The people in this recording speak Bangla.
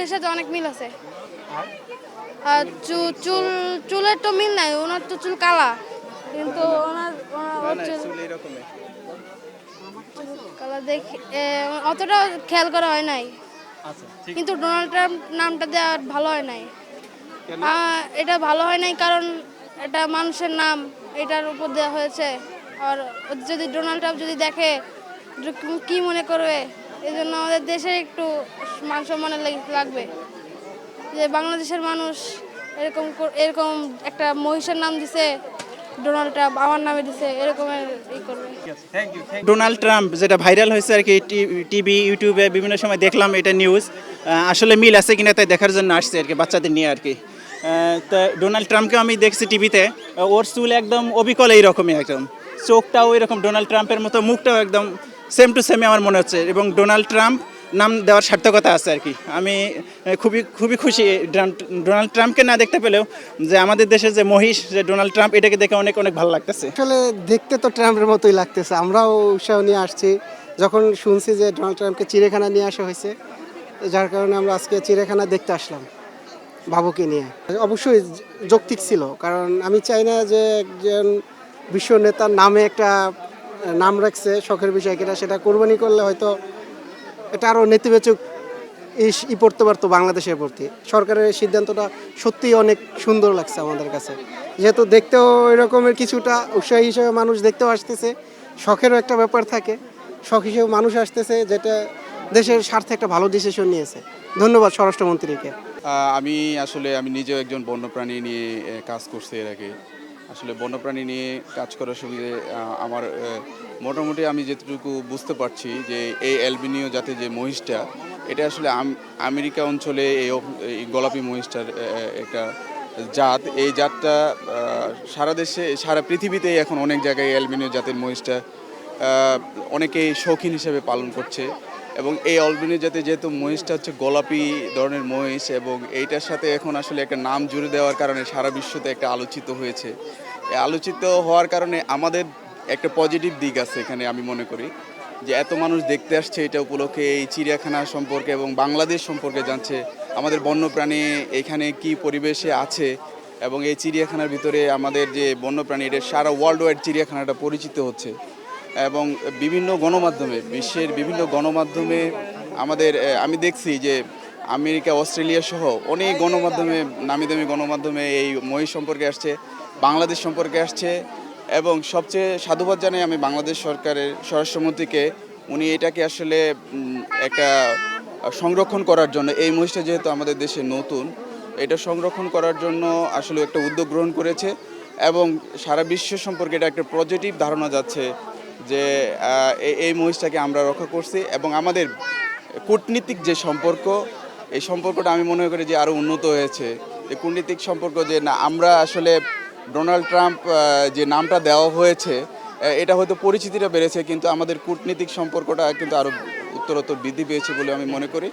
বাংলাদেশের সাথে অনেক মিল আছে। আর চুলের তো মিল নাই, ওনার তো চুল কালা, কিন্তু ওনার কালা দেখে অতটা খেয়াল করা হয় নাই। কিন্তু ডোনাল্ড ট্রাম্প নামটা দেওয়া ভালো হয় নাই। এটা ভালো হয় নাই কারণ এটা মানুষের নাম, এটার উপর দেওয়া হয়েছে। আর যদি ডোনাল্ড ট্রাম্প যদি দেখে কি মনে করবে, এই জন্য আমাদের দেশে একটু মান সম্মানের লাগবে যে বাংলাদেশের মানুষ এরকম একটা মহিষের নাম দিছে, ডোনাল্ড ট্রাম্প আমার নামে দিছে, এরকমের করবে। ডোনাল্ড ট্রাম্প যেটা ভাইরাল হয়েছে আর কি, টিভি ইউটিউবে বিভিন্ন সময় দেখলাম এটা নিউজ। আসলে মিল আছে কিনা তাই দেখার জন্য আসছে আর কি, বাচ্চাদের নিয়ে আর কি। তা ডোনাল্ড ট্রাম্পকে আমি দেখছি টিভিতে, ওর চুল একদম অবিকল এইরকমই, একদম চোখটাও এরকম ডোনাল্ড ট্রাম্পের মতো, মুখটাও একদম সেম টু সেমই আমার মনে হচ্ছে। এবং ডোনাল্ড ট্রাম্প নাম দেওয়ার সার্থকতা আছে আর কি। আমি খুবই খুবই খুশি ডোনাল্ড ট্রাম্পকে না দেখতে পেলেও, যে আমাদের দেশের যে মহিষ যে ডোনাল্ড ট্রাম্প, এটাকে দেখে অনেক অনেক ভালো লাগতেছে। আসলে দেখতে তো ট্রাম্পের মতোই লাগতেছে, আমরাও উৎসাহ নিয়ে আসছি যখন শুনছি যে ডোনাল্ড ট্রাম্পকে চিড়িয়াখানা নিয়ে আসা হয়েছে, যার কারণে আমরা আজকে চিড়িয়াখানা দেখতে আসলাম বাবুকে নিয়ে। অবশ্যই যৌক্তিক ছিল, কারণ আমি চাই না যে একজন বিশ্ব নেতার নামে একটা নাম রাখছে, শখের বিষয় কিনা, সেটা কোরবানি করলে হয়তো এটা আরও নেতিবাচক পড়তে পারতো বাংলাদেশের প্রতি। সরকারের এই সিদ্ধান্তটা সত্যিই অনেক সুন্দর লাগছে আমাদের কাছে, যেহেতু দেখতেও এরকমের কিছুটা উৎসাহী হিসেবে মানুষ দেখতেও আসতেছে, শখেরও একটা ব্যাপার থাকে, শখ হিসেবে মানুষ আসতেছে, যেটা দেশের স্বার্থে একটা ভালো ডিসিশন নিয়েছে। ধন্যবাদ স্বরাষ্ট্রমন্ত্রীকে। আমি নিজেও একজন বন্যপ্রাণী নিয়ে কাজ করছি এর আগে। আসলে বন্যপ্রাণী নিয়ে কাজ করার সুবিধে আমার মোটামুটি আমি যেটুকু বুঝতে পারছি যে এই অ্যালবিনিও জাতের যে মহিষটা, এটা আসলে আমেরিকা অঞ্চলে এই গোলাপি মহিষটার একটা জাত। এই জাতটা সারা দেশে, সারা পৃথিবীতেই এখন অনেক জায়গায় অ্যালবিনিও জাতের মহিষটা অনেকেই শৌখিন হিসেবে পালন করছে। এবং এই অ্যালবিনিও জাতের যেহেতু মহিষটা হচ্ছে গোলাপি ধরনের মহিষ, এবং এইটার সাথে এখন আসলে একটা নাম জুড়ে দেওয়ার কারণে সারা বিশ্বতে একটা আলোচিত হয়েছে। এই আলোচিত হওয়ার কারণে আমাদের একটা পজিটিভ দিক আছে এখানে, আমি মনে করি যে এত মানুষ দেখতে আসছে এটা উপলক্ষে, এই চিড়িয়াখানা সম্পর্কে এবং বাংলাদেশ সম্পর্কে জানছে, আমাদের বন্যপ্রাণী এখানে কি পরিবেশে আছে, এবং এই চিড়িয়াখানার ভিতরে আমাদের যে বন্যপ্রাণী, এটা সারা ওয়ার্ল্ড ওয়াইড চিড়িয়াখানাটা পরিচিত হচ্ছে। এবং বিভিন্ন গণমাধ্যমে, বিশ্বের বিভিন্ন গণমাধ্যমে আমাদের আমি দেখছি যে আমেরিকা, অস্ট্রেলিয়া সহ অনেক গণমাধ্যমে, নামি দামি গণমাধ্যমে এই মহিষ সম্পর্কে আসছে, বাংলাদেশ সম্পর্কে আসছে। এবং সবচেয়ে সাধুবাদ জানাই আমি বাংলাদেশ সরকারের স্বরাষ্ট্রমন্ত্রীকে, উনি এটাকে আসলে একটা সংরক্ষণ করার জন্য, এই মহিষটা যেহেতু আমাদের দেশে নতুন, এটা সংরক্ষণ করার জন্য আসলে একটা উদ্যোগ গ্রহণ করেছে। এবং সারা বিশ্ব সম্পর্কে এটা একটা পজিটিভ ধারণা যাচ্ছে যে এই মহিষটাকে আমরা রক্ষা করছি। এবং আমাদের কূটনীতিক যে সম্পর্ক, এই সম্পর্কটা আমি মনে করি যে আরও উন্নত হয়েছে। এই কূটনীতিক সম্পর্ক যে না, আমরা আসলে ডোনাল্ড ট্রাম্প যে নামটা দেওয়া হয়েছে, এটা হয়তো পরিচিতিটা বেড়েছে, কিন্তু আমাদের কূটনীতিক সম্পর্কটা কিন্তু আরও উত্তরোত্তর বৃদ্ধি পেয়েছে বলে আমি মনে করি।